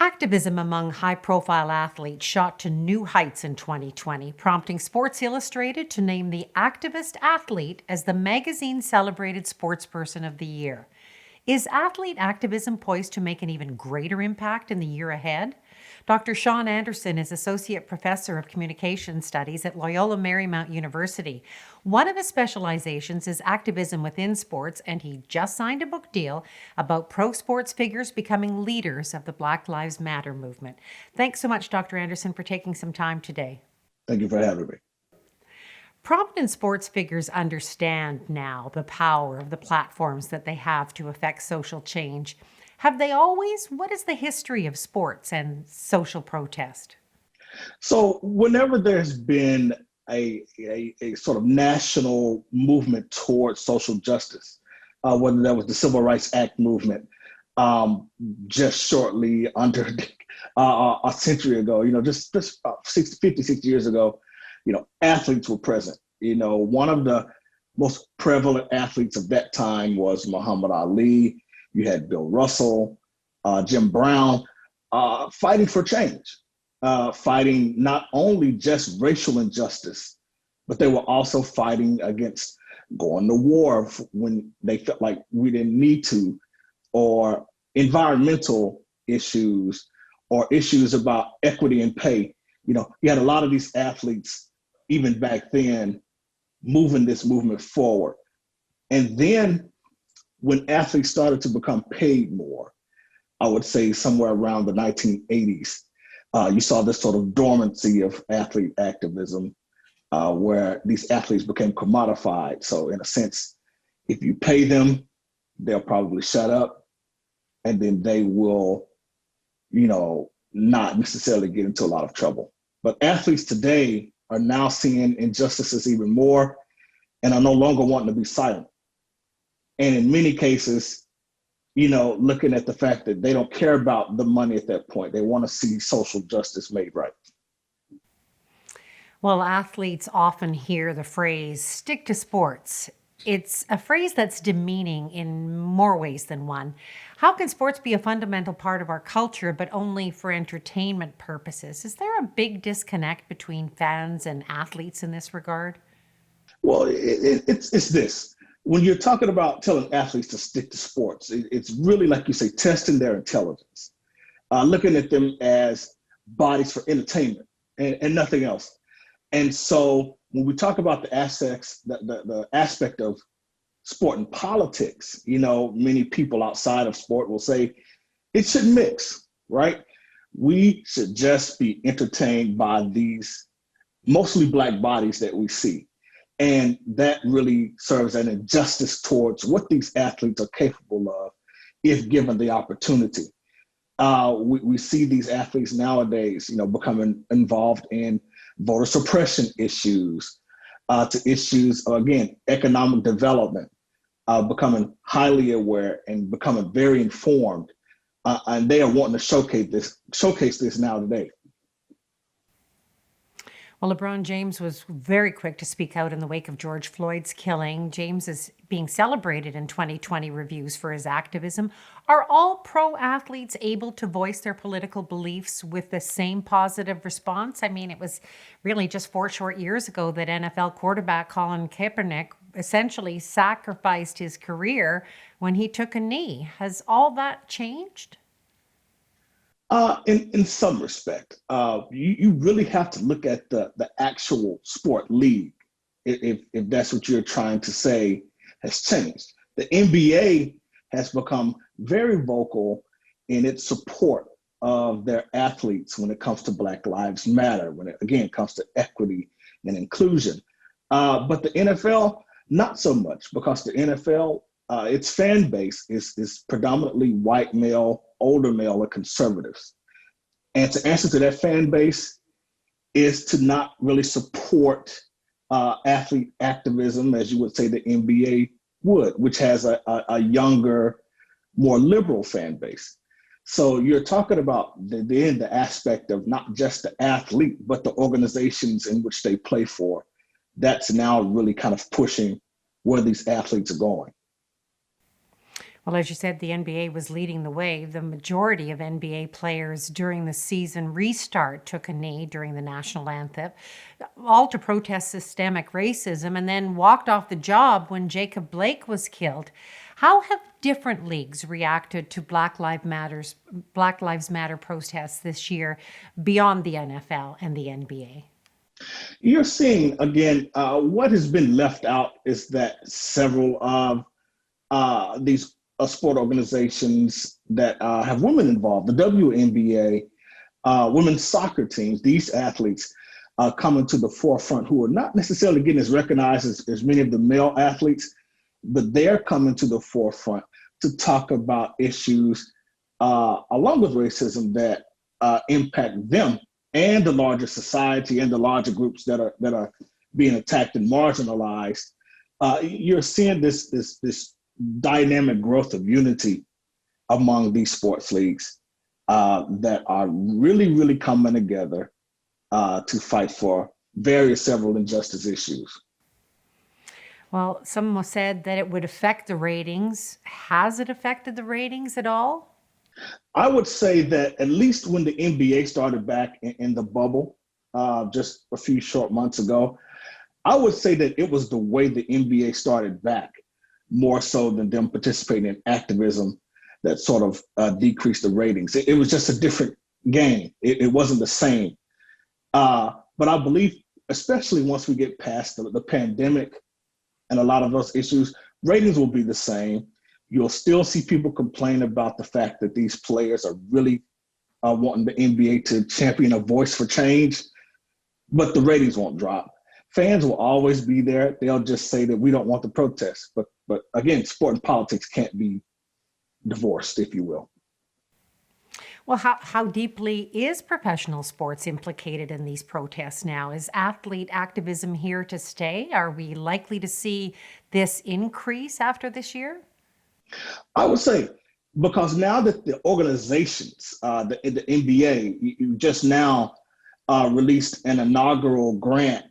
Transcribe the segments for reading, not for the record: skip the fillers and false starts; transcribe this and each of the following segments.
Activism among high profile athletes shot to new heights in 2020, prompting Sports Illustrated to name the activist athlete as the magazine's celebrated sportsperson of the year. Is athlete activism poised to make an even greater impact in the year ahead? Dr. Sean Anderson is Associate Professor of Communication Studies at Loyola Marymount University. One of his specializations is activism within sports, and he just signed a book deal about pro sports figures becoming leaders of the Black Lives Matter movement. Thanks so much, Dr. Anderson, for taking some time today. Thank you for having me. Prominent sports figures understand now the power of the platforms that they have to affect social change. Have they always? What is the history of sports and social protest? So, whenever there's been a sort of national movement towards social justice, whether that was the Civil Rights Act movement just shortly under a century ago, just 50, 60 years ago, athletes were present. One of the most prevalent athletes of that time was Muhammad Ali. You had Bill Russell, Jim Brown, fighting for change, fighting not only just racial injustice, but they were also fighting against going to war when they felt like we didn't need to, or environmental issues, or issues about equity and pay. You had a lot of these athletes, even back then, moving this movement forward. And then when athletes started to become paid more, I would say somewhere around the 1980s, you saw this sort of dormancy of athlete activism, where these athletes became commodified. So in a sense, if you pay them, they'll probably shut up, and then they will, not necessarily get into a lot of trouble. But athletes today are now seeing injustices even more and are no longer wanting to be silent. And in many cases, looking at the fact that they don't care about the money at that point. They want to see social justice made right. Well, athletes often hear the phrase stick to sports. It's a phrase that's demeaning in more ways than one. How can sports be a fundamental part of our culture, but only for entertainment purposes? Is there a big disconnect between fans and athletes in this regard? Well, it's this. When you're talking about telling athletes to stick to sports, it's really, like you say, testing their intelligence, looking at them as bodies for entertainment and nothing else. And so when we talk about the aspect of sport and politics, many people outside of sport will say it should mix, right? We should just be entertained by these mostly Black bodies that we see. And that really serves an injustice towards what these athletes are capable of if given the opportunity. We see these athletes nowadays, becoming involved in voter suppression issues, to issues, again, economic development, becoming highly aware and becoming very informed. And they are wanting to showcase this now today. Well, LeBron James was very quick to speak out in the wake of George Floyd's killing. James is being celebrated in 2020 reviews for his activism. Are all pro athletes able to voice their political beliefs with the same positive response? I mean, it was really just 4 short years ago that NFL quarterback Colin Kaepernick essentially sacrificed his career when he took a knee. Has all that changed? In some respect, you really have to look at the actual sport league, if that's what you're trying to say has changed. The NBA has become very vocal in its support of their athletes when it comes to Black Lives Matter, when it again comes to equity and inclusion. But the NFL, not so much, because the NFL, its fan base is predominantly white male, older male, or conservatives. And to answer to that fan base is to not really support athlete activism, as you would say the NBA would, which has a younger, more liberal fan base. So you're talking about the aspect of not just the athlete, but the organizations in which they play for. That's now really kind of pushing where these athletes are going. Well, as you said, the NBA was leading the way. The majority of NBA players during the season restart took a knee during the national anthem, all to protest systemic racism, and then walked off the job when Jacob Blake was killed. How have different leagues reacted to Black Lives Matter protests this year beyond the NFL and the NBA? You're seeing again what has been left out is that several of these sport organizations that have women involved, the WNBA, women's soccer teams, these athletes coming to the forefront who are not necessarily getting as recognized as many of the male athletes, but they're coming to the forefront to talk about issues along with racism that impact them and the larger society and the larger groups that are being attacked and marginalized. You're seeing this dynamic growth of unity among these sports leagues that are really coming together to fight for several injustice issues. Well, some said that it would affect the ratings. Has it affected the ratings at all? I would say that at least when the NBA started back in the bubble just a few short months ago, I would say that it was the way the NBA started back more so than them participating in activism that sort of decreased the ratings. It was just a different game. It wasn't the same. But I believe, especially once we get past the pandemic and a lot of those issues, ratings will be the same. You'll still see people complain about the fact that these players are really wanting the NBA to champion a voice for change, but the ratings won't drop. Fans will always be there. They'll just say that we don't want the protests. But again, sport and politics can't be divorced, if you will. Well, how deeply is professional sports implicated in these protests now? Is athlete activism here to stay? Are we likely to see this increase after this year? I would say, because now that the organizations, the NBA, you just now released an inaugural grant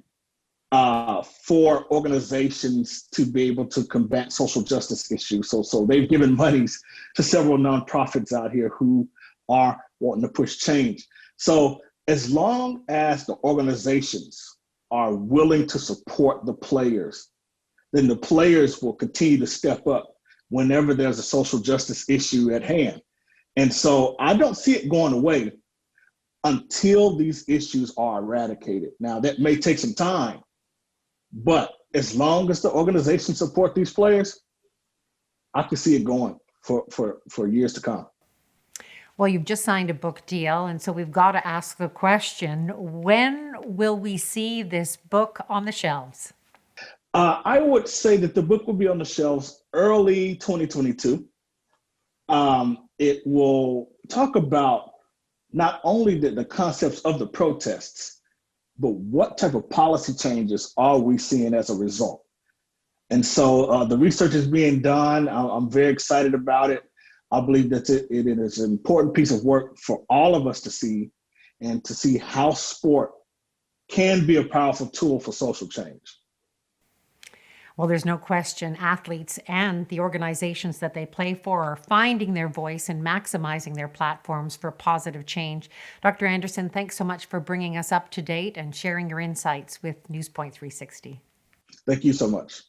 for organizations to be able to combat social justice issues. So they've given monies to several nonprofits out here who are wanting to push change. So as long as the organizations are willing to support the players, then the players will continue to step up whenever there's a social justice issue at hand. And so I don't see it going away until these issues are eradicated. Now, that may take some time, but as long as the organizations support these players, I can see it going for years to come. Well, you've just signed a book deal, and so we've got to ask the question, when will we see this book on the shelves? I would say that the book will be on the shelves early 2022. It will talk about not only the concepts of the protests, but what type of policy changes are we seeing as a result? And so the research is being done. I'm very excited about it. I believe that it is an important piece of work for all of us to see, and to see how sport can be a powerful tool for social change. Well, there's no question athletes and the organizations that they play for are finding their voice and maximizing their platforms for positive change. Dr. Anderson, thanks so much for bringing us up to date and sharing your insights with NewsPoint 360. Thank you so much.